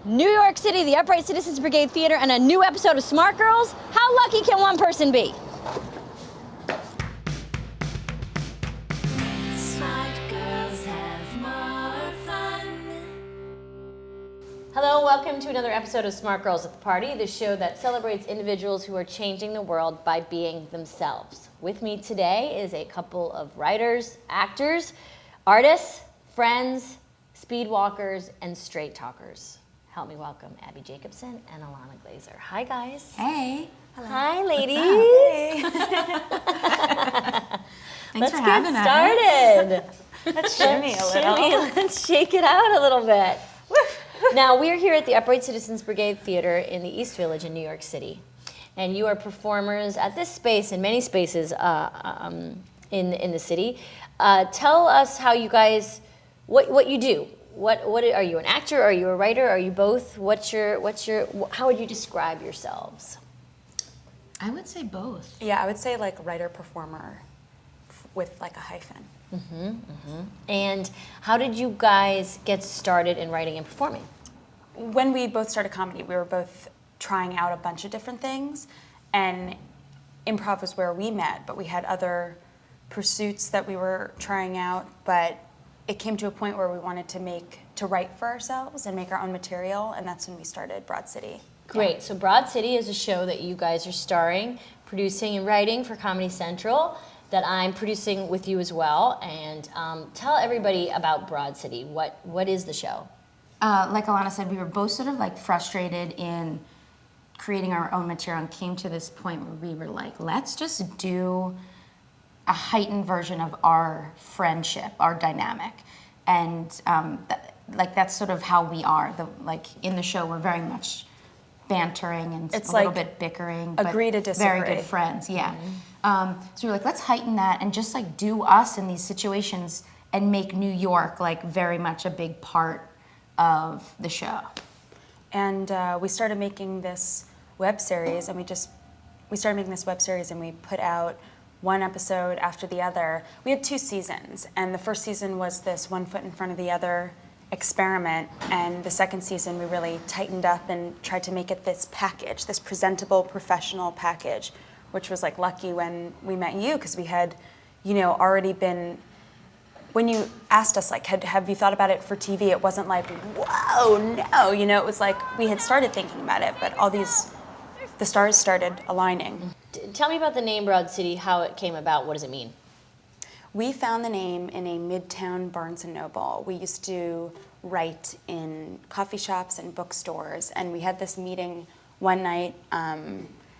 New York City, the Upright Citizens Brigade Theater, and a new episode of Smart Girls? How lucky can one person be? Smart girls have more fun. Hello, welcome to another episode of Smart Girls at the Party, the show that celebrates individuals who are changing the world by being themselves. With me today is a couple of writers, actors, artists, friends, speed walkers, and straight talkers. Help me welcome Abbi Jacobson and Ilana Glazer. Hi, guys. Hey. Hello. Hi, ladies. Thanks for having us. Started. Let's shimmy a little. Let's shake it out a little bit. Now, we're here at the Upright Citizens Brigade Theater in the East Village in New York City. And you are performers at this space and many spaces in the city. Tell us how you guys, what you do. What are you, an actor? Are you a writer? Are you both? How would you describe yourselves? I would say both. Yeah, I would say like writer-performer with like a hyphen. And how did you guys get started in writing and performing? When we both started comedy, we were both trying out a bunch of different things, and improv was where we met, but we had other pursuits that we were trying out, but it came to a point where we wanted to write for ourselves and make our own material, and that's when we started Broad City. Great. Yeah. So Broad City is a show that you guys are starring, producing, and writing for Comedy Central that I'm producing with you as well. And tell everybody about Broad City. What is the show? Like Ilana said, we were both sort of like frustrated in creating our own material and came to this point where we were like, let's just do a heightened version of our friendship, our dynamic. And that's sort of how we are. In the show, we're very much bantering and It's a little like bit bickering. agree but to disagree. Very good friends, yeah. So we're like, let's heighten that and just like do us in these situations and make New York like very much a big part of the show. And we started making this web series, and we put out one episode after the other. We had 2 seasons, and the first season was this one foot in front of the other experiment, and the second season we really tightened up and tried to make it this package, this presentable professional package, which was like lucky when we met you, because we had, already been, when you asked us like, have you thought about it for TV, it wasn't like, whoa, no, it was like we had started thinking about it, but the stars started aligning. Tell me about the name Broad City, how it came about, what does it mean? We found the name in a Midtown Barnes & Noble. We used to write in coffee shops and bookstores, and we had this meeting one night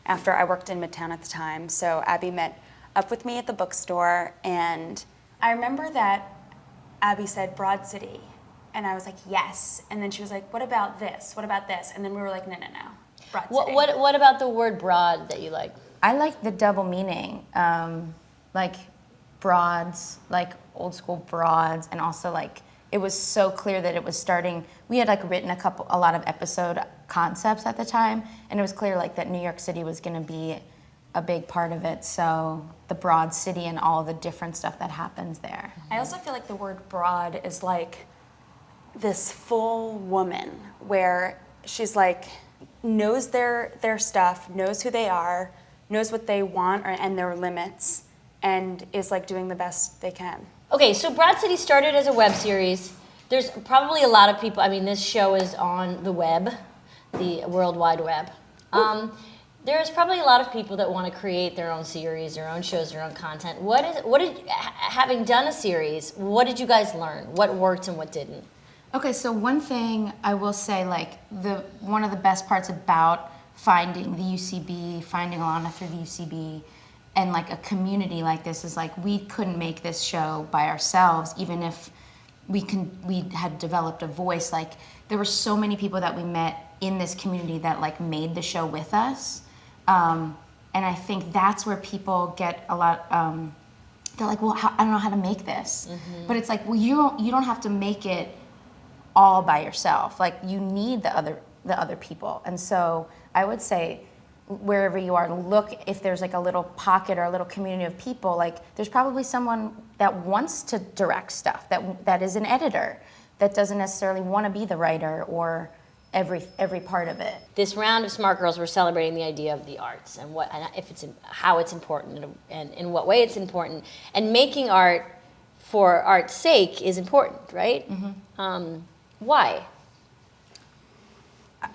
after I worked in Midtown at the time. So Abbi met up with me at the bookstore, and I remember that Abbi said Broad City, and I was like, yes. And then she was like, what about this? What about this? And then we were like, no. Broad City. What about the word broad that you like? I like the double meaning, like broads, like old school broads, and also like it was so clear that it was starting. We had like written a lot of episode concepts at the time, and it was clear like that New York City was going to be a big part of it. So the Broad City and all the different stuff that happens there. I also feel like the word broad is like this full woman where she's like knows their stuff, knows who they are, knows what they want and their limits, and is like doing the best they can. Okay, so Broad City started as a web series. There's probably a lot of people, this show is on the web, the World Wide Web. There's probably a lot of people that want to create their own series, their own shows, their own content. Having done a series, what did you guys learn? What worked and what didn't? Okay, so one thing I will say, like one of the best parts about finding the UCB, finding Ilana through the UCB, and like a community like this is like we couldn't make this show by ourselves, even if we had developed a voice. Like there were so many people that we met in this community that like made the show with us, and I think that's where people get a lot. They're like, well, I don't know how to make this, but it's like, well, you don't have to make it all by yourself. Like you need the other people. And so I would say wherever you are, look if there's like a little pocket or a little community of people, like there's probably someone that wants to direct stuff, that is an editor, that doesn't necessarily want to be the writer or every part of it. This round of Smart Girls, we're celebrating the idea of the arts and how it's important and in what way it's important. And making art for art's sake is important, right? Why?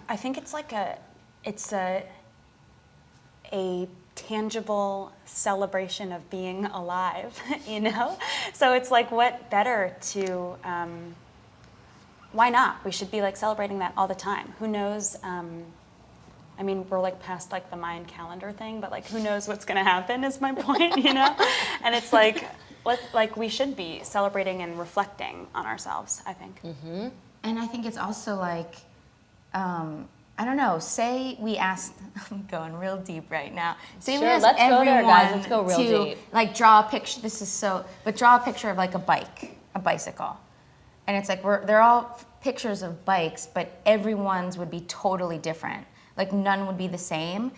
I think it's like a tangible celebration of being alive, you know? So it's like, what better to, why not? We should be like celebrating that all the time. Who knows, I mean, we're like past like the Mayan calendar thing, but like who knows what's gonna happen is my point, you know? And it's like, we should be celebrating and reflecting on ourselves, I think. And I think it's also like, I don't know, say we asked, I'm going real deep right now. Say we Sure, asked let's go everyone there, guys. Let's go real to deep. like draw a picture, but draw a picture of like a bicycle. And it's like, they're all pictures of bikes, but everyone's would be totally different. Like none would be the same.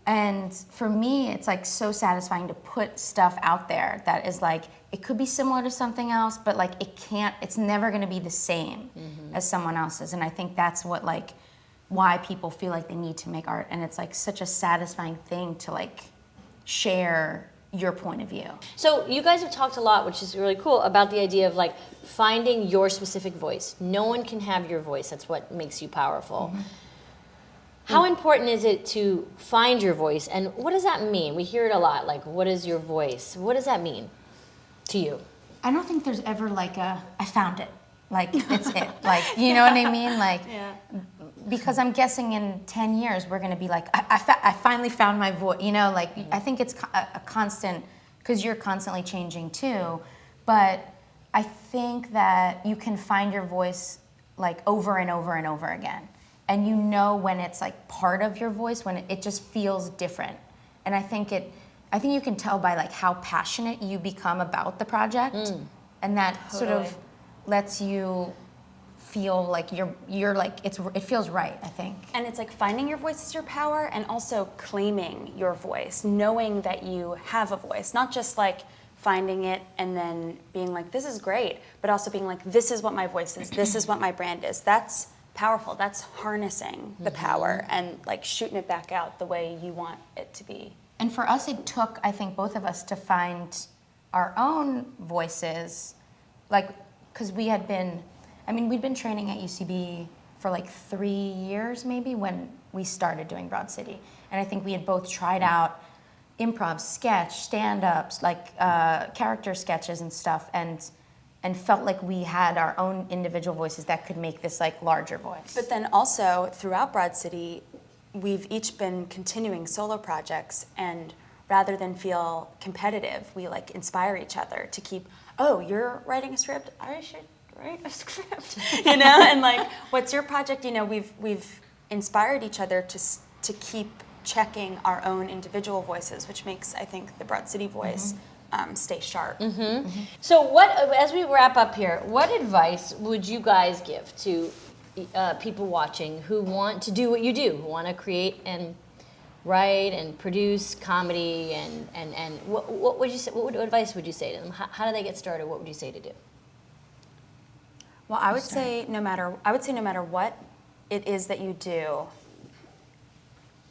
And for me, it's like so satisfying to put stuff out there that is like, it could be similar to something else, but like it's never gonna be the same as someone else's. And I think that's what like, why people feel like they need to make art. And it's like such a satisfying thing to like share your point of view. So you guys have talked a lot, which is really cool, about the idea of like finding your specific voice. No one can have your voice. That's what makes you powerful. How important is it to find your voice, and what does that mean? We hear it a lot, like, what is your voice? What does that mean to you? I don't think there's ever like I found it. Like, it's it. Like, you know what I mean? Like, because I'm guessing in 10 years, we're gonna be like, I finally found my voice, you know? Like, I think it's a constant, because you're constantly changing too, but I think that you can find your voice like over and over and over again. And you know when it's like part of your voice, when it just feels different. And I think you can tell by like how passionate you become about the project, and that sort of lets you feel like you're like it feels right, I think. And it's like finding your voice is your power, and also claiming your voice, knowing that you have a voice, not just like finding it and then being like, this is great, but also being like, this is what my voice is, this is what my brand is. That's powerful. That's harnessing the power and like shooting it back out the way you want it to be. And for us, it took, I think, both of us to find our own voices, like, because we'd been training at UCB for like 3 years maybe when we started doing Broad City. And I think we had both tried out improv, sketch, stand-ups, like character sketches and stuff, and felt like we had our own individual voices that could make this like larger voice. But then also throughout Broad City, we've each been continuing solo projects, and rather than feel competitive, we like inspire each other to keep, oh, you're writing a script, I should write a script, you know? And like, what's your project? You know, we've inspired each other to keep checking our own individual voices, which makes, I think, the Broad City voice stay sharp. So as we wrap up here, what advice would you guys give to people watching who want to do what you do, who want to create and write and produce comedy, and what would you say? What advice would you say to them? How do they get started? What would you say to do? Well, I would say no matter what it is that you do,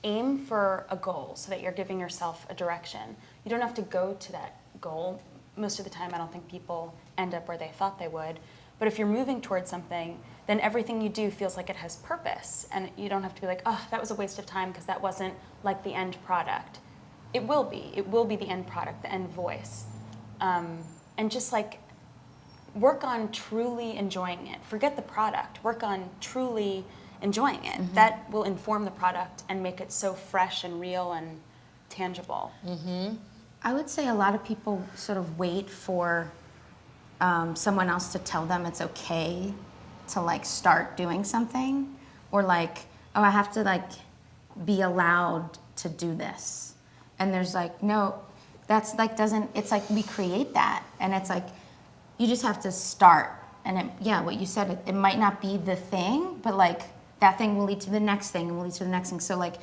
aim for a goal so that you're giving yourself a direction. You don't have to go to that goal. Most of the time, I don't think people end up where they thought they would. But if you're moving towards something, then everything you do feels like it has purpose, and you don't have to be like, oh, that was a waste of time because that wasn't like the end product. It will be the end product, the end voice. And just like work on truly enjoying it. Forget the product. Work on truly enjoying it. That will inform the product and make it so fresh and real and tangible. I would say a lot of people sort of wait for someone else to tell them it's okay to like start doing something, or like, oh, I have to like be allowed to do this. And there's like, no, that's like it's like we create that, and it's like you just have to start. And what you said, it might not be the thing, but like that thing will lead to the next thing, and will lead to the next thing. So like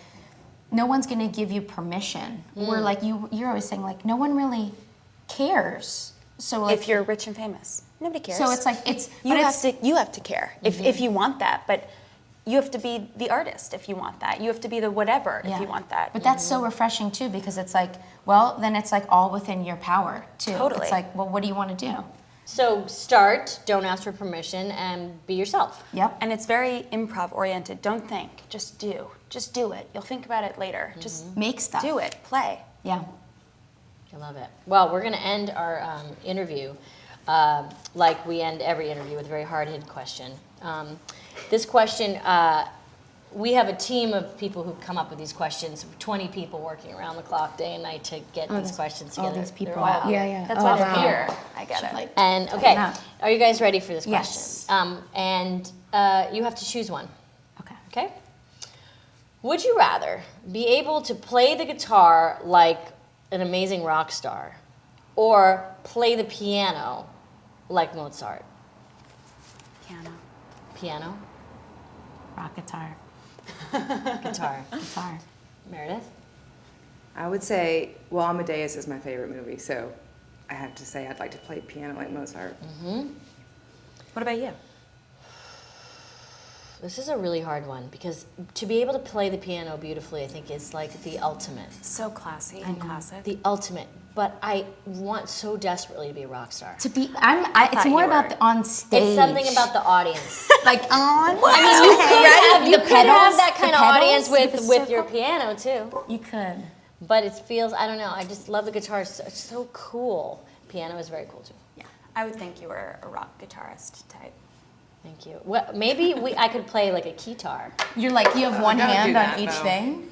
no one's gonna give you permission. Or like you're always saying like no one really cares. So like, if you're rich and famous, nobody cares. so it's like you you have to care if you want that. But you have to be the artist if you want that. You have to be the whatever if you want that. But that's so refreshing too, because it's like, well, then it's like all within your power too. Totally. It's like, well, what do you want to do? So start, don't ask for permission, and be yourself. Yep. And it's very improv oriented. Don't think, just do. Just do it. You'll think about it later. Just Make stuff. do it. Play. Yeah. I love it. Well, we're going to end our interview like we end every interview with a very hard-hitting question. This question, we have a team of people who come up with these questions, 20 people working around the clock day and night to get these questions together. All these people. They're all- Yeah. That's why they're wow. here. I get it. And okay, Yeah. are you guys ready for this Yes. question? And you have to choose one. Okay. Okay? Would you rather be able to play the guitar like an amazing rock star or play the piano like Mozart? Piano. Piano, Rock guitar. guitar. Guitar. Meredith? I would say, well, Amadeus is my favorite movie, so I have to say I'd like to play piano like Mozart. What about you? This is a really hard one because to be able to play the piano beautifully, I think is like the ultimate. So classy and classic. The ultimate. But I want so desperately to be a rock star. To be, it's thought more you about were. the on stage. It's something about the audience. like on. You could have that kind of audience pedals, with your piano too. You could. But it feels, I don't know, I just love the guitar. It's so cool. Piano is very cool too. I would think you were a rock guitarist type. Thank you. Well, maybe I could play like a keytar. You're like, you have one don't hand do that, on each no. thing.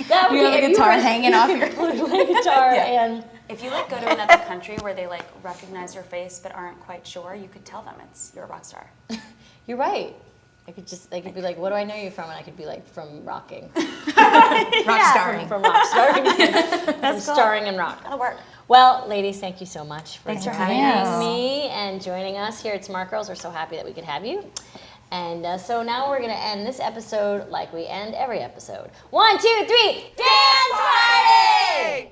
That would You have be- a if you guitar were- hanging off your. play guitar and If you like go to another country where they like recognize your face but aren't quite sure, you could tell them you're a rock star. you're right. I could be like, what do I know you from? And I could be like, from rocking. Rock starring. From rock starring. From starring in rock. That'll work. Well, ladies, thank you so much for Thanks for joining having us. me and joining us here at Smart Girls. We're so happy that we could have you. And so now we're going to end this episode like we end every episode. 1, 2, 3, dance party!